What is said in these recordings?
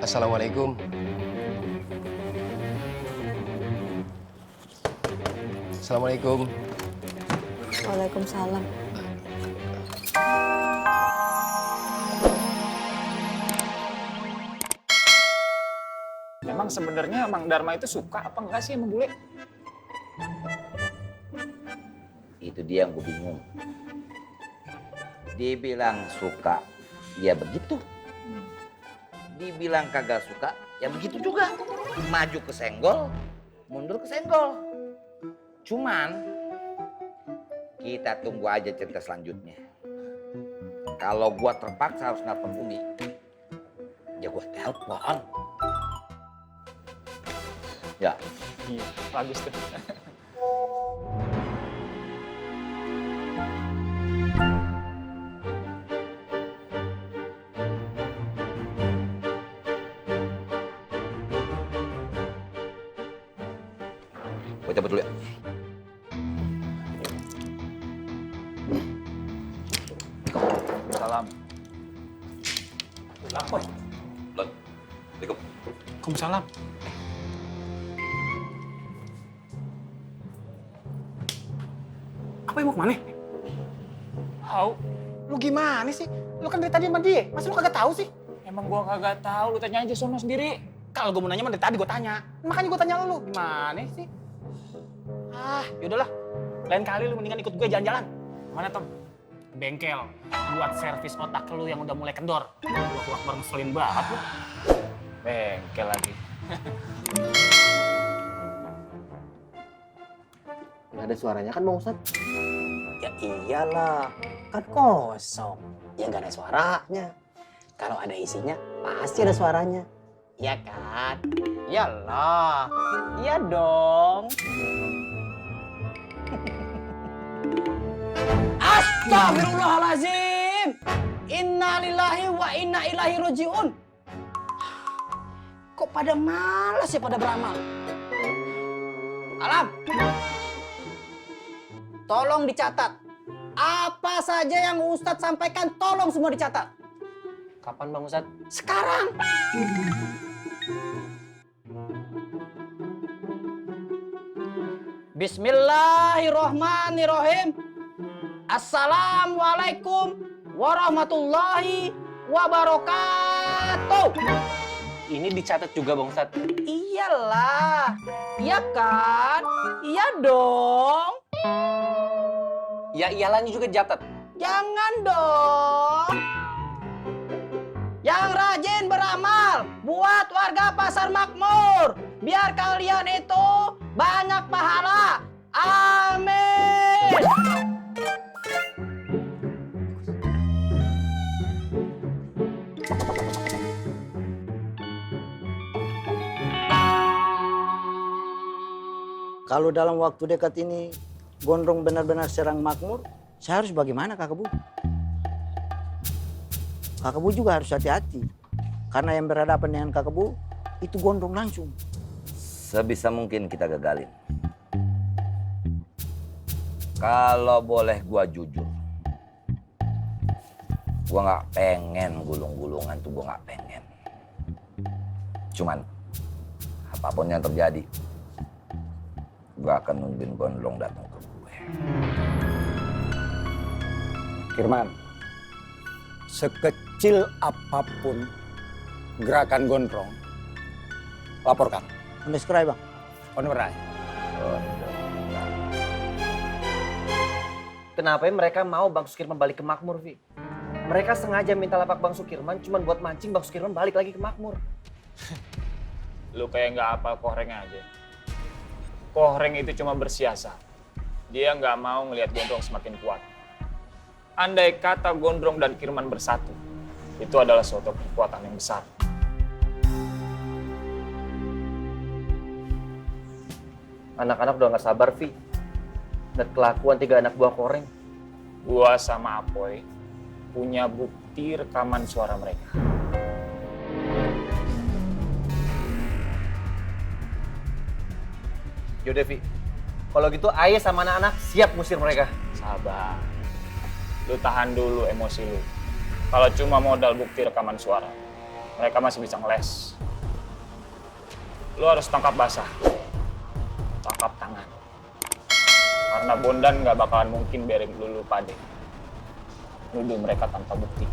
Assalamualaikum. Assalamualaikum. Waalaikumsalam. Memang sebenarnya Mang Dharma itu suka apa enggak sih sama bule? Itu dia yang gue bingung. Dibilang suka, ya begitu. Dibilang kagak suka, ya begitu juga. Maju ke senggol, mundur ke senggol. Cuman, kita tunggu aja cerita selanjutnya. Kalau gua terpaksa harus nelfon Umi, ya gua telepon. Ya. Iya, bagus tuh. Gua cabut dulu ya. Salam. Lapor. Waalaikumsalam. Apa yang mau kemana? Tahu? Lu gimana sih? Lu kan dari tadi sama dia, masa lu kagak tahu sih? Emang gua kagak tahu, lu tanya aja sono sendiri. Kalau gue mau nanya mah dari tadi gue tanya. Makanya gue tanya lu, gimana sih? Yaudahlah. Lain kali lu mendingan ikut gue jalan-jalan. Mana, Tom? Ke bengkel. Buat servis otak lu yang udah mulai kendor. Lu keluar ngeselin banget lu. Bengkel lagi. Nggak ada suaranya kan Bang Ustadz? Ya iyalah, kan kosong. Ya nggak ada suaranya. Kalau ada isinya, pasti ada suaranya. Iya kan? Iyalah, iya dong. Astagfirullahaladzim. Inna lillahi wa inna ilaihi rajiun. Kok pada malas ya pada beramal? Alam. Tolong dicatat. Apa saja yang Ustadz sampaikan, tolong semua dicatat. Kapan Bang Ustadz? Sekarang. Bismillahirrahmanirrahim. Assalamualaikum warahmatullahi wabarakatuh. Ini dicatat juga Bang Ustadz. Iyalah. Iya kan? Iya dong. Ya iyalah juga dicatat. Jangan dong. Yang rajin beramal buat warga Pasar Makmur. Biar kalian itu banyak pahala. Amin. Kalau dalam waktu dekat ini Gondrong benar-benar serang Makmur, saya harus bagaimana Kakak Bu? Kakak Bu juga harus hati-hati. Karena yang berhadapan dengan Kakak Bu, itu Gondrong langsung. Sebisa mungkin kita gagalin. Kalau boleh gua jujur, gua nggak pengen gulung-gulungan tuh, gua nggak pengen. Cuman apapun yang terjadi, gua akan nungguin Gondrong datang ke gue. Kirman, sekecil apapun gerakan Gondrong, laporkan. Sampai sekarang Bang. Honorai. Kenapa mereka mau Bang Sukirman balik ke Makmur, Vi? Mereka sengaja minta lapak Bang Sukirman cuma buat mancing Bang Sukirman balik lagi ke Makmur. Lu kayak nggak apal Kohreng aja. Kohreng itu cuma bersiasat. Dia nggak mau ngelihat Gondrong semakin kuat. Andai kata Gondrong dan Kirman bersatu, itu adalah suatu kekuatan yang besar. Anak-anak udah nggak sabar, Vi. Dan kelakuan 3 anak buah Kohreng. Gua sama Apoy punya bukti rekaman suara mereka. Yaudah, Vi. Kalau gitu Ayah sama anak-anak siap ngusir mereka. Sabar. Lu tahan dulu emosi lu. Kalau cuma modal bukti rekaman suara, mereka masih bisa ngeles. Lu harus tangkap basah, tangkap tangan. Karena Bondan nggak bakalan mungkin biarin lu pade nuduh mereka tanpa bukti.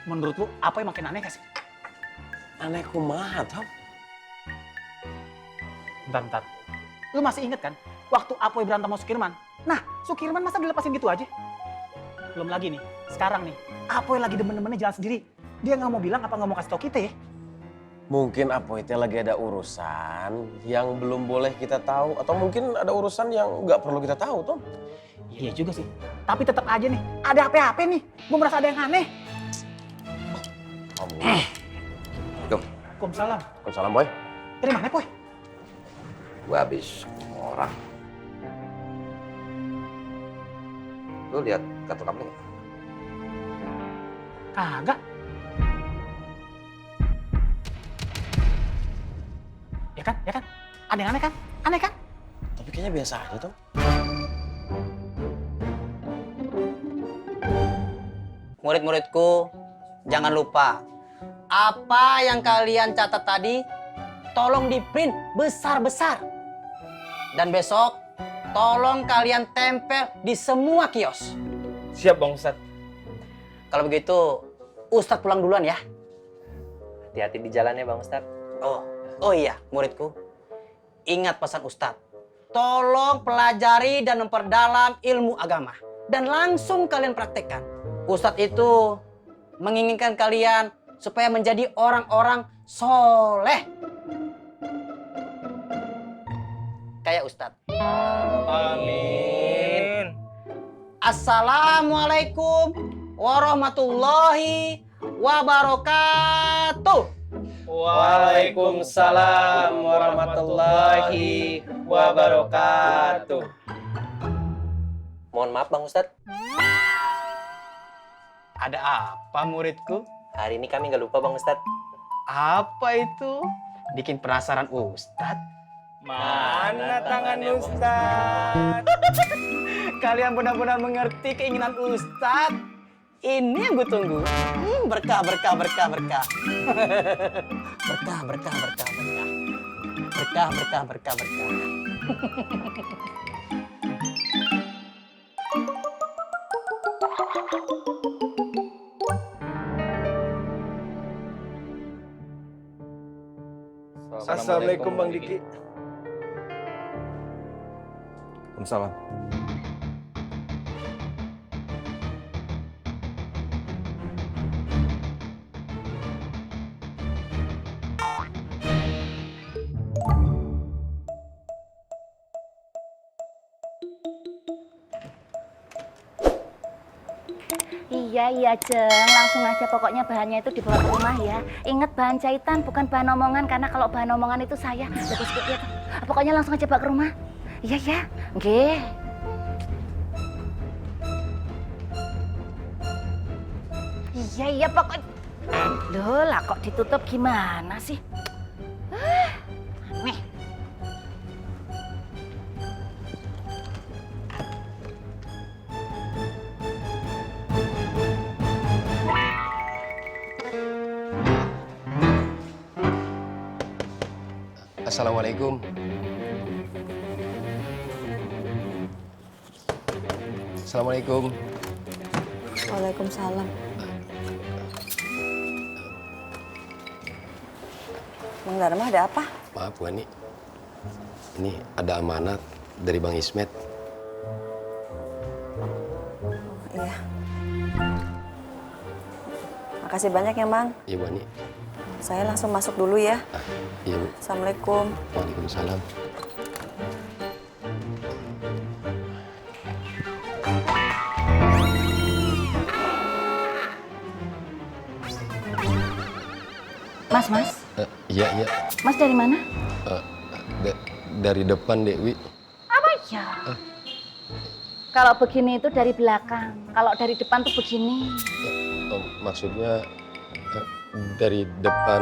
Menurut lu apa yang makin aneh gak sih? Aneh kumaha, Tom? Bentar. Lu masih inget kan waktu Apoy berantem sama Sukirman? Nah, Sukirman masa dilepasin gitu aja? Belum lagi nih, sekarang nih, Apoy lagi demen-demennya jalan sendiri. Dia nggak mau bilang apa nggak mau kasih tau kita ya? Mungkin Apoy teh lagi ada urusan yang belum boleh kita tahu. Atau mungkin ada urusan yang nggak perlu kita tahu, Tom. Iya juga sih. Tapi tetap aja nih, ada apa-apa nih. Gue merasa ada yang aneh. Assalamualaikum. Waalaikumsalam. Waalaikumsalam, Boy. Dari mana, Poy? Gua habis orang. Lu lihat kartu kamu nggak? Kagak. Ya kan? Ada yang aneh kan? Aneh kan? Tapi kayaknya biasa aja, Tom. Murid-muridku, jangan lupa. Apa yang kalian catat tadi, tolong di print besar-besar. Dan besok, tolong kalian tempel di semua kios. Siap Bang Ustadz. Kalau begitu, Ustadz pulang duluan ya. Hati-hati di jalannya Bang Ustadz. Oh iya, muridku. Ingat pesan Ustadz. Tolong pelajari dan memperdalam ilmu agama. Dan langsung kalian praktekkan. Ustadz itu menginginkan kalian supaya menjadi orang-orang soleh. Kayak Ustadz. Amin. Assalamualaikum warahmatullahi wabarakatuh. Waalaikumsalam warahmatullahi wabarakatuh. Mohon maaf Bang Ustadz, Ada apa muridku? hari ini kami nggak lupa Bang Ustadz. Apa itu? Bikin penasaran Ustadz. Mana tangan Ustadz? Kalian benar-benar mengerti keinginan Ustadz. Ini yang gue tunggu. Berkah. Berkah. Assalamualaikum Bang Diki. Waalaikumsalam. Iya Jeng, langsung aja pokoknya bahannya itu dibawa ke rumah ya. Ingat bahan jahitan bukan bahan omongan, karena kalau bahan omongan itu saya. Pokoknya langsung aja bawa ke rumah. Iya ya, nggih. Iya pokoknya. Loh lah kok ditutup gimana sih? Aneh. Assalamualaikum. Assalamualaikum. Waalaikumsalam. Bang Dharma ada apa? Maaf, Wani. Ini ada amanat dari Bang Ismet. Iya. Makasih banyak ya, Bang. Iya, Wani. Saya langsung masuk dulu ya. Iya, Bu. Assalamualaikum. Waalaikumsalam. Mas. Iya. Mas dari mana? Dari depan, Dewi. Apa ya? Kalau begini itu dari belakang. Kalau dari depan tuh begini. Maksudnya dari depan